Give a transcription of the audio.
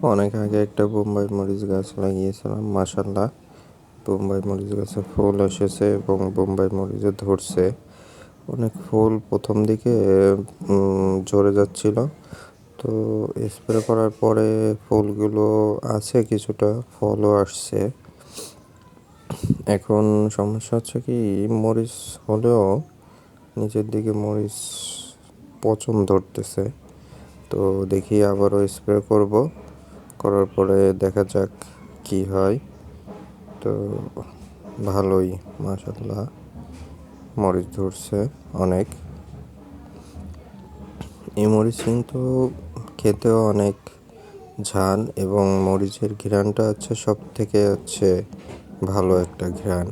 অনেক আগে একটা বোম্বাই মরিচ গাছ লাগিয়েছিলাম, মাশাল্লাহ বোম্বাই মরিচ গাছে ফুল এসেছে এবং বোম্বাই মরিচও ধরছে। অনেক ফুল প্রথম দিকে ঝরে যাচ্ছিল, তো স্প্রে করার পরে ফুলগুলো আছে, কিছুটা ফলও আসছে। এখন সমস্যা হচ্ছে কি, মরিচ হলেও নিচের দিকে মরিচ পচন ধরতেছে। তো দেখি আবারও স্প্রে করব, করার পরে দেখা যাক কি হয়। তো ভালোই মাশাল্লাহ মরিচ ধরছে অনেক। এই মরিচ কিন্তু খেতেও অনেক ঝাল এবং মরিচের ঘ্রাণটা হচ্ছে সব থেকে ভালো একটা ঘ্রাণ।